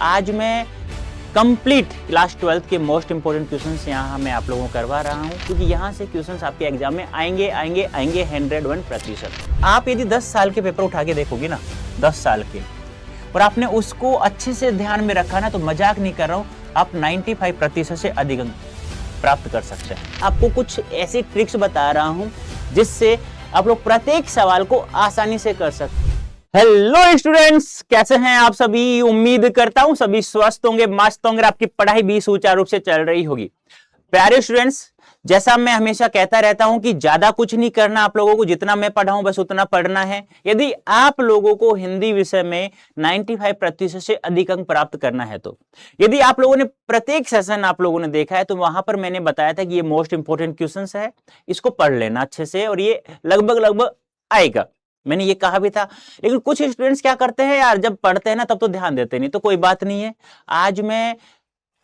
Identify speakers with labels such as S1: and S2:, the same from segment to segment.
S1: आज मैं complete class 12th के मोस्ट इंपोर्टेंट क्वेश्चंस यहाँ मैं आप लोगों को करवा रहा हूँ, क्योंकि यहाँ से क्वेश्चंस आपके एग्जाम में आएंगे 101%। आप यदि 10 साल के पेपर उठा के देखोगे ना, 10 साल के, और आपने उसको अच्छे से ध्यान में रखा ना, तो मजाक नहीं कर रहा हूँ, आप 95% से अधिक अंक प्राप्त कर सकते हैं। आपको कुछ ऐसी ट्रिक्स बता रहा हूँ जिससे आप लोग प्रत्येक सवाल को आसानी से कर सकते हैं। हेलो स्टूडेंट्स, कैसे हैं आप सभी? उम्मीद करता हूं सभी स्वस्थ होंगे, मस्त होंगे, आपकी पढ़ाई भी सुचारू रूप से चल रही होगी। प्यारे स्टूडेंट्स, जैसा मैं हमेशा कहता रहता हूं कि ज्यादा कुछ नहीं करना आप लोगों को, जितना मैं पढ़ाऊं बस उतना पढ़ना है। यदि आप लोगों को हिंदी विषय में 95% से अधिक अंक प्राप्त करना है, तो यदि आप लोगों ने प्रत्येक सेशन आप लोगों ने देखा है, तो वहां पर मैंने बताया था कि ये मोस्ट इंपोर्टेंट क्वेश्चंस है, इसको पढ़ लेना अच्छे से, और ये लगभग आएगा, मैंने ये कहा भी था। लेकिन कुछ स्टूडेंट्स क्या करते हैं यार, जब पढ़ते हैं ना तब तो ध्यान देते नहीं, तो कोई बात नहीं है। आज मैं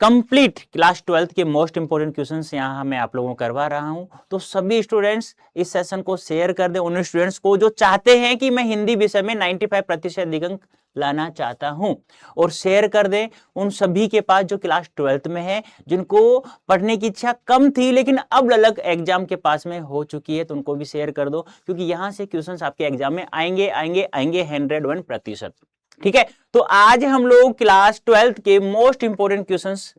S1: कंप्लीट क्लास 12th के मोस्ट इंपोर्टेंट क्वेश्चंस यहाँ मैं आप लोगों को करवा रहा हूं, तो सभी स्टूडेंट्स इस सेशन को शेयर कर दें उन स्टूडेंट्स को जो चाहते हैं कि मैं हिंदी विषय में 95% अधिक अंक लाना चाहता हूं, और शेयर कर दें उन सभी के पास जो क्लास 12th में है, जिनको पढ़ने की इच्छा कम थी लेकिन अब अलग एग्जाम के पास में हो चुकी है, तो उनको भी शेयर कर दो, क्योंकि यहां से क्वेश्चंस आपके एग्जाम में आएंगे 101%। ठीक है, तो आज हम लोग क्लास 12th के मोस्ट इंपोर्टेंट क्वेश्चंस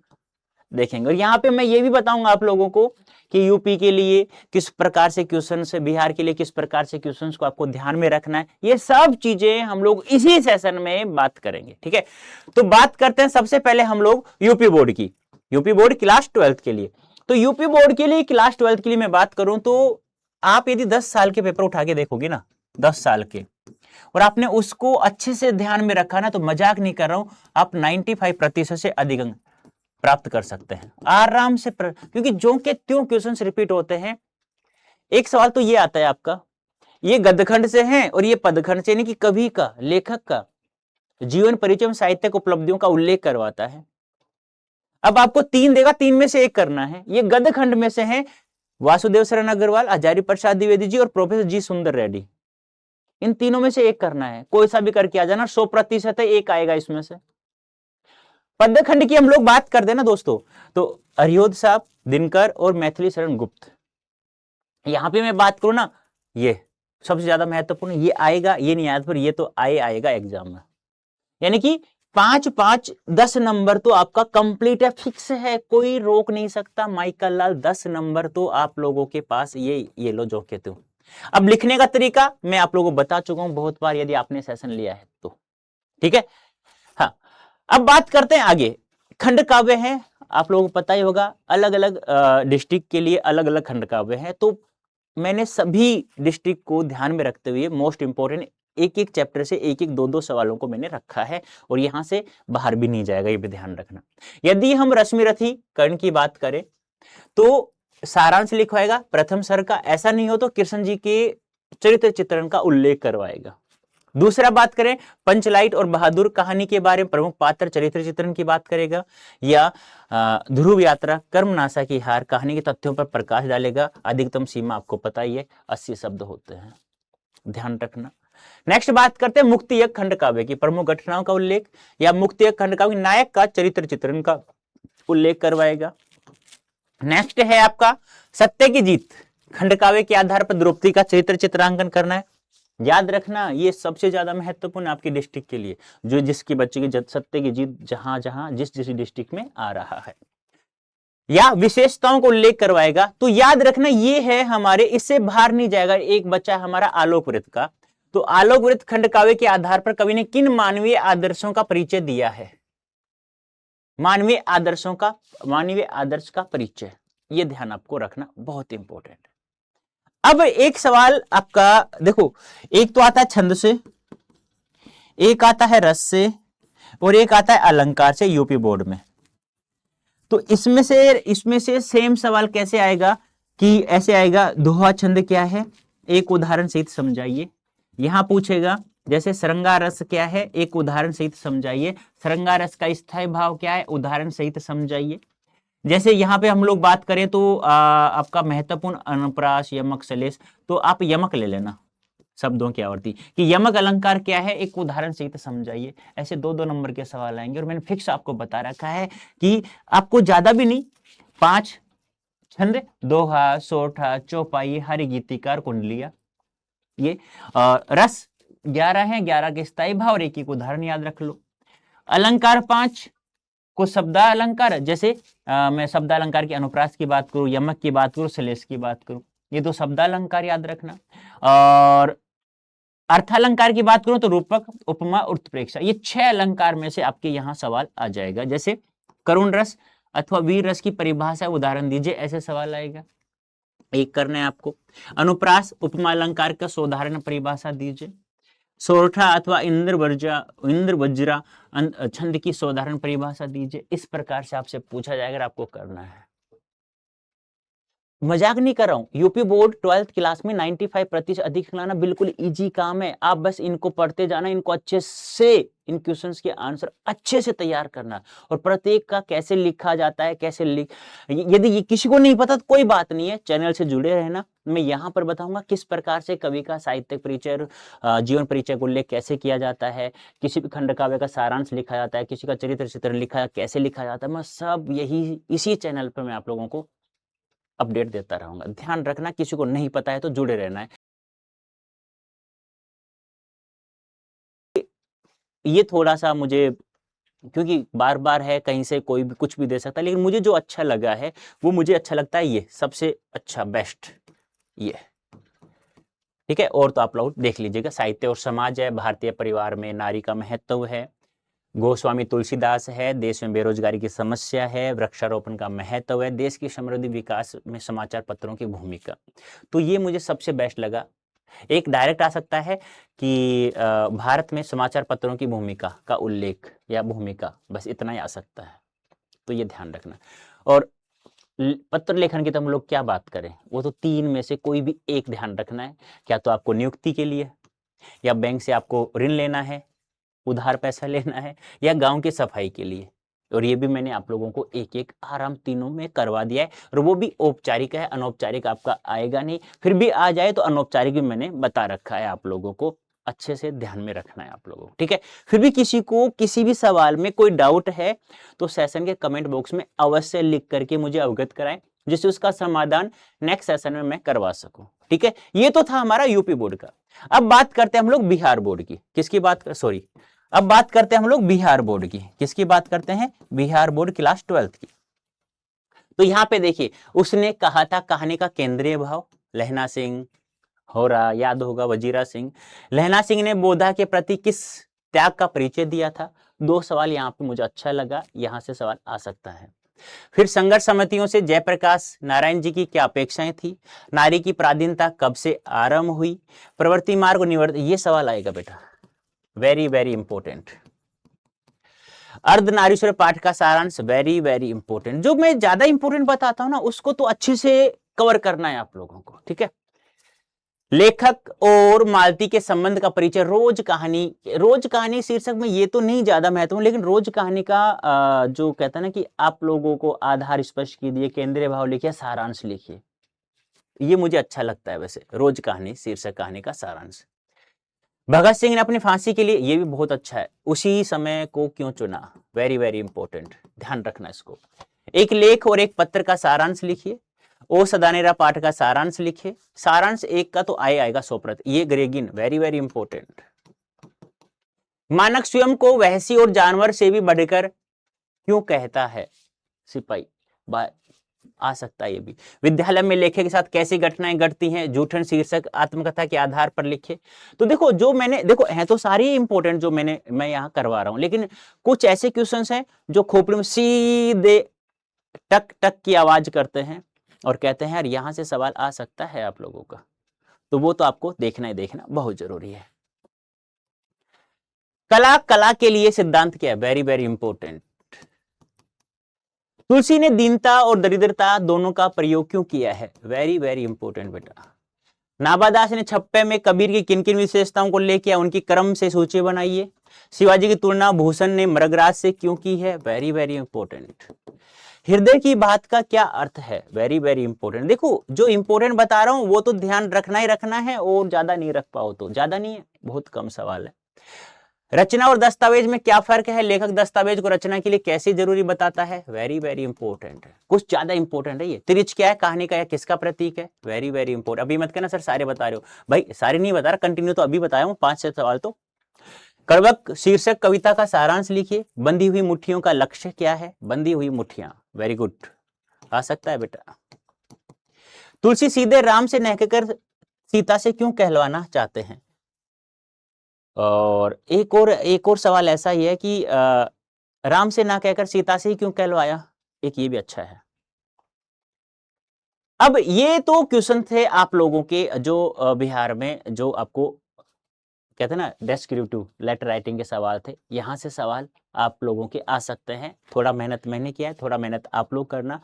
S1: देखेंगे, और यहां पे मैं ये भी बताऊंगा आप लोगों को कि यूपी के लिए किस प्रकार से क्वेश्चंस, बिहार के लिए किस प्रकार से क्वेश्चंस को आपको ध्यान में रखना है। ये सब चीजें हम लोग इसी सेशन में बात करेंगे। ठीक है, तो बात करते हैं सबसे पहले हम लोग यूपी बोर्ड की, यूपी बोर्ड क्लास 12th के लिए। तो यूपी बोर्ड के लिए क्लास 12th के लिए मैं बात करूं, तो आप यदि 10 साल के पेपर उठा के देखोगे ना, 10 साल के, और आपने उसको अच्छे से ध्यान में रखा ना, तो मजाक नहीं कर रहा हूं, आप 95% से अधिक अंक प्राप्त कर सकते हैं आराम से। क्योंकि जो के त्यों क्वेश्चंस रिपीट होते हैं। एक सवाल तो ये आता है आपका, ये गद्यखंड से है और ये पदखंड से, यानी कि कवि का, लेखक का जीवन परिचय, साहित्यिक उपलब्धियों का उल्लेख करवाता है। अब आपको 3 देगा, 3 में से एक करना है। ये गद्यखंड में से है वासुदेव शरण अग्रवाल, आचार्य प्रसाद द्विवेदी जी और प्रोफेसर जी सुंदर रेड्डी। इन तीनों में से एक करना है, कोई सा भी करके आ जाना, 100% है, एक आएगा इसमें से। पद्यखंड की हम लोग बात कर देना दोस्तों, तो अरियोध साहब, दिनकर और मैथिली शरण गुप्त। यहां पे मैं बात करूं ना, ये सबसे ज्यादा महत्वपूर्ण, ये आएगा, ये नहीं आया, पर ये तो आएगा एग्जाम में। यानी कि 5-5 10 नंबर तो आपका कंप्लीट है, फिक्स है, कोई रोक नहीं सकता। माइकल लाल 10 नंबर तो आप लोगों के पास ये लो जो कहते हो। अब लिखने का तरीका मैं आप लोगों को बता चुका हूं बहुत बार, यदि आपने सेशन लिया है तो। ठीक है, हाँ, अब बात करते हैं आगे। खंड काव्य है, आप लोगों को पता ही होगा, अलग अलग डिस्ट्रिक्ट के लिए अलग अलग खंड काव्य है, तो मैंने सभी डिस्ट्रिक्ट को ध्यान में रखते हुए मोस्ट इंपोर्टेंट एक एक चैप्टर से एक एक 2-2 सवालों को मैंने रखा है, और यहां से बाहर भी नहीं जाएगा, ये भी ध्यान रखना। यदि हम रश्मिरथी कर्ण की बात करें, तो सारांश लिखवाएगा प्रथम सर का, ऐसा नहीं हो तो कृष्ण जी के चरित्र चित्रण का उल्लेख करवाएगा। दूसरा बात करें पंचलाइट और बहादुर कहानी के बारे में, प्रमुख पात्र चरित्र चित्रण की बात करेगा, या ध्रुव यात्रा, कर्मनाशा की हार कहानी के तथ्यों पर प्रकाश डालेगा। अधिकतम सीमा आपको पता ही है, 80 शब्द होते हैं, ध्यान रखना। नेक्स्ट बात करते हैं मुक्तियज्ञ खंड काव्य की, प्रमुख घटनाओं का उल्लेख, या मुक्तियज्ञ खंड काव्य नायक का चरित्र चित्रण का उल्लेख करवाएगा। नेक्स्ट है आपका सत्य की जीत खंड काव्य के आधार पर द्रौपदी का चरित्र चित्रांकन करना है। याद रखना, ये सबसे ज्यादा महत्वपूर्ण आपके डिस्ट्रिक्ट के लिए, जो जिसकी बच्चे की सत्य की जीत जहां जहां जिस जिस डिस्ट्रिक्ट में आ रहा है, या विशेषताओं को उल्लेख करवाएगा। तो याद रखना, ये है हमारे, इससे बाहर नहीं जाएगा। एक बच्चा हमारा आलोक वृत्त का, तो आलोक वृत्त खंड काव्य के आधार पर कवि ने किन मानवीय आदर्शों का परिचय दिया है। मानवीय आदर्श का परिचय, ये ध्यान आपको रखना, बहुत इंपॉर्टेंट। अब एक सवाल आपका देखो, एक तो आता है छंद से, एक आता है रस से, और एक आता है अलंकार से यूपी बोर्ड में। तो इसमें से सेम सवाल कैसे आएगा कि ऐसे आएगा, दोहा छंद क्या है, एक उदाहरण सहित समझाइए। यहां पूछेगा जैसे श्रृंगार रस क्या है, एक उदाहरण सहित समझाइए। श्रृंगार रस का स्थायी भाव क्या है, उदाहरण सहित समझाइए। जैसे यहाँ पे हम लोग बात करें तो आपका महत्वपूर्ण अनुप्रास, यमक, सलेश, तो आप यमक ले लेना, शब्दों की आवर्ती। कि यमक अलंकार क्या है, एक उदाहरण से ही तो समझाइए। ऐसे 2-2 नंबर के सवाल आएंगे और मैंने फिक्स आपको बता रखा है कि आपको ज्यादा भी नहीं, 5 छंद, दोहा, सोठा, चौपाई, हरि गीतिकार, कुंडलिया, ये रस 11 है, 11 के स्थायी भाव और एक उदाहरण याद रख लो। अलंकार 5 को शब्दा अलंकार, जैसे मैं शब्दा अलंकार के अनुप्रास की बात करूं, यमक की बात करूं, श्लेष की बात करूं, ये तो शब्दा अलंकार याद रखना। और अर्थालंकार की बात करूं तो रूपक, उपमा, उत्प्रेक्षा, ये 6 अलंकार में से आपके यहां सवाल आ जाएगा। जैसे करुण रस अथवा वीर रस की परिभाषा उदाहरण दीजिए, ऐसे सवाल आएगा। एक करना है आपको। अनुप्रास उपमा अलंकार का सोदाहरण परिभाषा दीजिए। सोरठा अथवा इंद्र वज्रा छंद की सोदाहरण परिभाषा दीजिए। इस प्रकार से आपसे पूछा जाएगा, अगर आपको करना है। मजाक नहीं कर रहा हूं, यूपी बोर्ड 12th क्लास में 95% अधिक लाना बिल्कुल इजी काम है। आप बस इनको पढ़ते जाना, इनको अच्छे से, इन क्वेश्चंस के आंसर अच्छे से तैयार करना, और प्रत्येक का कैसे लिखा जाता है, कैसे यदि ये किसी को नहीं पता तो कोई बात नहीं है, चैनल से जुड़े रहना। मैं यहाँ पर बताऊंगा किस प्रकार से कवि का साहित्यिक परिचय, जीवन परिचय को उल्लेख कैसे किया जाता है, किसी भी खंड काव्य का सारांश लिखा जाता है, किसी का चरित्र चित्रण लिखा कैसे लिखा जाता है, मैं सब यही इसी चैनल पर मैं आप लोगों को अपडेट देता रहूंगा। ध्यान रखना, किसी को नहीं पता है तो जुड़े रहना है। ये थोड़ा सा मुझे, क्योंकि बार बार है, कहीं से कोई भी कुछ भी दे सकता है, लेकिन मुझे जो अच्छा लगा है वो मुझे अच्छा लगता है, ये सबसे अच्छा बेस्ट ये, ठीक है। और तो आप लोग देख लीजिएगा, साहित्य और समाज है, भारतीय परिवार में नारी का महत्व है, गोस्वामी तुलसीदास है, देश में बेरोजगारी की समस्या है, वृक्षारोपण का महत्व है, देश की समृद्धि विकास में समाचार पत्रों की भूमिका। तो ये मुझे सबसे बेस्ट लगा। एक डायरेक्ट आ सकता है कि भारत में समाचार पत्रों की भूमिका का उल्लेख या भूमिका, बस इतना ही आ सकता है, तो ये ध्यान रखना। और पत्र लेखन की तो हम लोग क्या बात करें, वो तो 3 में से कोई भी एक ध्यान रखना है। क्या तो आपको नियुक्ति के लिए, या बैंक से आपको ऋण लेना है, उधार पैसा लेना है, या गांव की सफाई के लिए। और ये भी मैंने आप लोगों को एक एक आराम तीनों में करवा दिया है, और वो भी औपचारिक है, अनौपचारिक आपका आएगा नहीं। फिर भी आ जाए तो अनौपचारिक भी मैंने बता रखा है, आप लोगों को अच्छे से ध्यान में रखना है आप लोगों को, ठीक है। फिर भी किसी को किसी भी सवाल में कोई डाउट है तो सेशन के कमेंट बॉक्स में अवश्य लिख करके मुझे अवगत कराएं, जिससे उसका समाधान नेक्स्ट सेशन में मैं करवा सकूं, ठीक है। ये तो था हमारा यूपी बोर्ड का। अब बात करते हैं हम लोग बिहार बोर्ड की। किसकी बात कर, सॉरी, अब बात करते हैं हम लोग बिहार बोर्ड की। किसकी बात करते हैं? बिहार बोर्ड क्लास 12th की। तो यहां पे देखिए, उसने कहा था कहानी का केंद्रीय भाव, लहना सिंह, होरा, याद होगा वजीरा सिंह। लहना सिंह ने बोधा के प्रति किस त्याग का परिचय दिया था? 2 सवाल यहाँ पे मुझे अच्छा लगा, यहां से सवाल आ सकता है। फिर संघर्ष समितियों से जयप्रकाश नारायण जी की क्या अपेक्षाएं थी? नारी की पराधीनता कब से आरंभ हुई? प्रवृत्ति मार्ग निवर्त, ये सवाल आएगा बेटा, वेरी वेरी इंपॉर्टेंट। अर्धनारीश्वर पाठ का सारांश, वेरी वेरी इंपॉर्टेंट। जो मैं ज्यादा इंपॉर्टेंट बताता हूं ना, उसको तो अच्छे से कवर करना है आप लोगों को, ठीक है। लेखक और मालती के संबंध का परिचय, रोज कहानी शीर्षक में ये तो नहीं ज्यादा महत्वपूर्ण, लेकिन रोज कहानी का जो कहता है ना कि आप लोगों को आधार स्पष्ट कीजिए, केंद्रीय भाव लिखिए, सारांश लिखिए, ये मुझे अच्छा लगता है। वैसे रोज कहानी शीर्षक कहानी का सारांश। भगत सिंह ने अपनी फांसी के लिए, ये भी बहुत अच्छा है, उसी समय को क्यों चुना, वेरी वेरी इंपॉर्टेंट, ध्यान रखना इसको। एक लेख और एक पत्र का सारांश लिखिए, ओ सदानेरा पाठ का सारांश लिखिए। सारांश एक का तो आएगा 100%, ये ग्रेगिन, वेरी वेरी इंपॉर्टेंट। मानक स्वयं को वहसी और जानवर से भी बढ़कर क्यों कहता है? सिपाही आ सकता है ये भी। विद्यालय में लेखक के साथ कैसी घटनाएं घटती हैं? जूठन शीर्षक आत्मकथा के आधार पर लिखे। तो देखो, जो मैंने, देखो है तो सारी इंपॉर्टेंट जो मैं यहाँ करवा रहा हूं, लेकिन कुछ ऐसे क्वेश्चंस हैं जो खोपड़ी में सीधे टक टक की आवाज करते हैं और कहते हैं यार यहां से सवाल आ सकता है आप लोगों का, तो वो तो आपको देखना ही देखना बहुत जरूरी है। कला के लिए सिद्धांत क्या है? Very very important. तुलसी ने दीनता और दरिद्रता दोनों का प्रयोग क्यों किया है? वेरी वेरी इंपॉर्टेंट बेटा। नाभादास ने छप्पे में कबीर की किन किन विशेषताओं को लेकर उनकी क्रम से सूची बनाइए। शिवाजी की तुलना भूषण ने मृगराज से क्यों की है? Very very important. हृदय की बात का क्या अर्थ है? Very very important. देखो जो इंपॉर्टेंट बता रहा हूं वो तो ध्यान रखना ही रखना है, और ज्यादा नहीं रख पाओ तो ज्यादा नहीं है, बहुत कम सवाल है। रचना और दस्तावेज में क्या फर्क है? लेखक दस्तावेज को रचना के लिए कैसे जरूरी बताता है? वेरी वेरी इंपॉर्टेंट है, कुछ ज्यादा इंपॉर्टेंट है ये। त्रिच क्या है? कहानी का या किसका प्रतीक है? Very very important. अभी मत कहना सर सारे बता रहे हो, भाई सारे नहीं बता रहा, कंटिन्यू तो अभी बताया हूं 5-6 सवाल तो। कड़वक शीर्षक कविता का सारांश लिखिए। बंधी हुई मुट्ठियों का लक्ष्य क्या है? बंधी हुई मुट्ठियां, वेरी गुड, आ सकता है बेटा। तुलसी सीधे राम से न कहकर सीता से क्यों कहलवाना चाहते हैं? और एक और सवाल ऐसा ही है कि राम से ना कहकर सीता से ही क्यों कहलवाया? एक ये भी अच्छा है। अब ये तो क्वेश्चन थे आप लोगों के जो बिहार में जो आपको कहते हैं ना डेस्क्रिप्टिव लेटर राइटिंग के सवाल थे, यहां से सवाल आप लोगों के आ सकते हैं। थोड़ा मेहनत मैंने किया है, थोड़ा मेहनत आप लोग करना।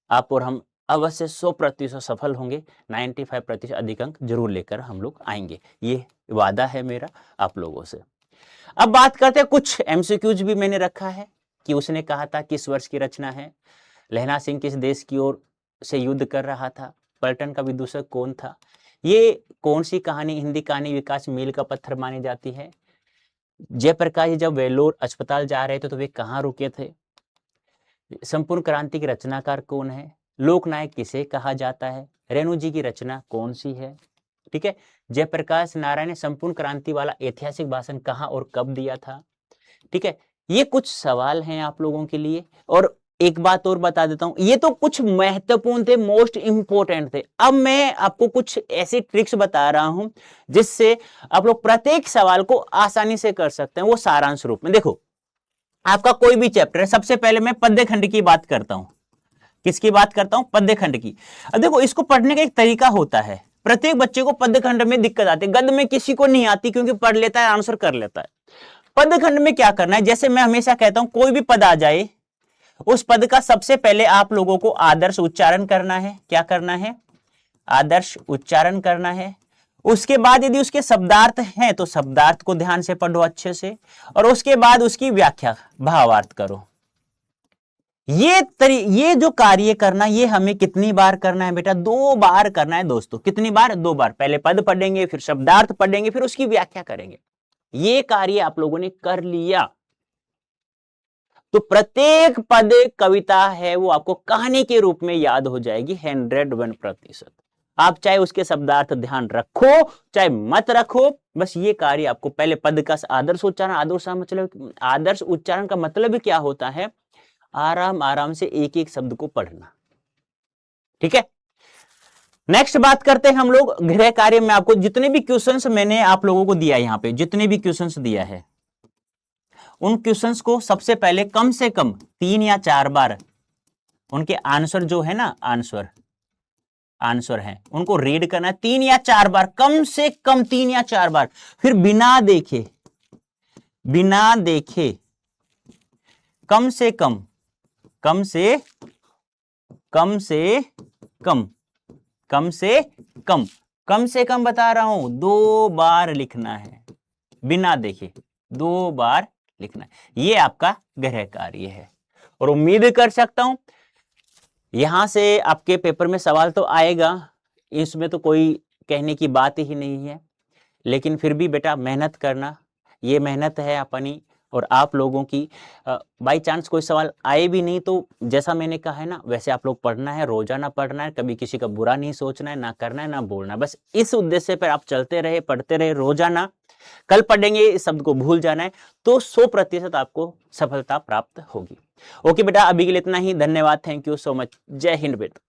S1: आप और हम अवश्य 100% सफल होंगे, 95% अधिक अंक जरूर लेकर हम लोग आएंगे, ये वादा है मेरा आप लोगों से। अब बात करते हैं, कुछ एमसीक्यूज भी मैंने रखा है कि उसने कहा था किस वर्ष की रचना है, लहना सिंह किस देश की ओर से युद्ध कर रहा था, पलटन का विदूषक कौन था, ये कौन सी कहानी हिंदी कहानी विकास मील का पत्थर मानी जाती है, जयप्रकाश जी जब वेल्लोर अस्पताल जा रहे थे तो वे कहाँ रुके थे, संपूर्ण क्रांति के रचनाकार कौन है, लोकनायक किसे कहा जाता है, रेणु जी की रचना कौन सी है, ठीक है, जयप्रकाश नारायण ने संपूर्ण क्रांति वाला ऐतिहासिक भाषण कहाँ और कब दिया था, ठीक है। ये कुछ सवाल हैं आप लोगों के लिए। और एक बात और बता देता हूं, ये तो कुछ महत्वपूर्ण थे, मोस्ट इंपोर्टेंट थे। अब मैं आपको कुछ ऐसी ट्रिक्स बता रहा हूं जिससे आप लोग प्रत्येक सवाल को आसानी से कर सकते हैं, वो सारांश रूप में। देखो आपका कोई भी चैप्टर है, सबसे पहले मैं पद्य खंड की बात करता हूं। किसकी बात करता हूं? पद्य खंड की। अब देखो इसको पढ़ने का एक तरीका होता है, प्रत्येक बच्चे को पद्य खंड में दिक्कत आती है, गद्य में किसी को नहीं आती क्योंकि पढ़ लेता है, आंसर कर लेता है। पद खंड में क्या करना है, जैसे मैं हमेशा कहता हूं कोई भी पद आ जाए उस पद का सबसे पहले आप लोगों को आदर्श उच्चारण करना है। क्या करना है? आदर्श उच्चारण करना है। उसके बाद यदि उसके शब्दार्थ हैं तो शब्दार्थ को ध्यान से पढ़ो अच्छे से, और उसके बाद उसकी व्याख्या भावार्थ करो। ये जो कार्य करना, ये हमें कितनी बार करना है बेटा? 2 बार करना है दोस्तों। कितनी बार? 2 बार। पहले पद पढ़ेंगे, फिर शब्दार्थ पढ़ेंगे, फिर उसकी व्याख्या करेंगे। ये कार्य आप लोगों ने कर लिया तो प्रत्येक पद कविता है वो आपको कहानी के रूप में याद हो जाएगी 101%। आप चाहे उसके शब्दार्थ ध्यान रखो चाहे मत रखो, बस ये कार्य आपको पहले पद का आदर्श उच्चारण, आदर्श उच्चारण का मतलब क्या होता है? आराम आराम से एक एक शब्द को पढ़ना, ठीक है। नेक्स्ट बात करते हैं हम लोग गृह कार्य में। आपको जितने भी क्वेश्चंस मैंने आप लोगों को दिया, यहां पे जितने भी क्वेश्चंस दिया है उन क्वेश्चंस को सबसे पहले कम से कम 3 या 4 बार उनके आंसर जो है ना, आंसर है उनको रीड करना है 3 या 4 बार, कम से कम 3 या 4 बार। फिर बिना देखे कम से कम बता रहा हूं 2 बार लिखना है, बिना देखे 2 बार लिखना है। ये आपका गृह कार्य है, और उम्मीद कर सकता हूं यहां से आपके पेपर में सवाल तो आएगा, इसमें तो कोई कहने की बात ही नहीं है। लेकिन फिर भी बेटा मेहनत करना, ये मेहनत है अपनी और आप लोगों की। बाई चांस कोई सवाल आए भी नहीं तो जैसा मैंने कहा है ना, वैसे आप लोग पढ़ना है, रोजाना पढ़ना है, कभी किसी का बुरा नहीं सोचना है, ना करना है ना बोलना है। बस इस उद्देश्य पर आप चलते रहे, पढ़ते रहे रोजाना। कल पढ़ेंगे इस शब्द को भूल जाना है तो 100% आपको सफलता प्राप्त होगी। ओके बेटा, अभी के लिए इतना ही। धन्यवाद, थैंक यू सो मच। जय हिंद बेटा।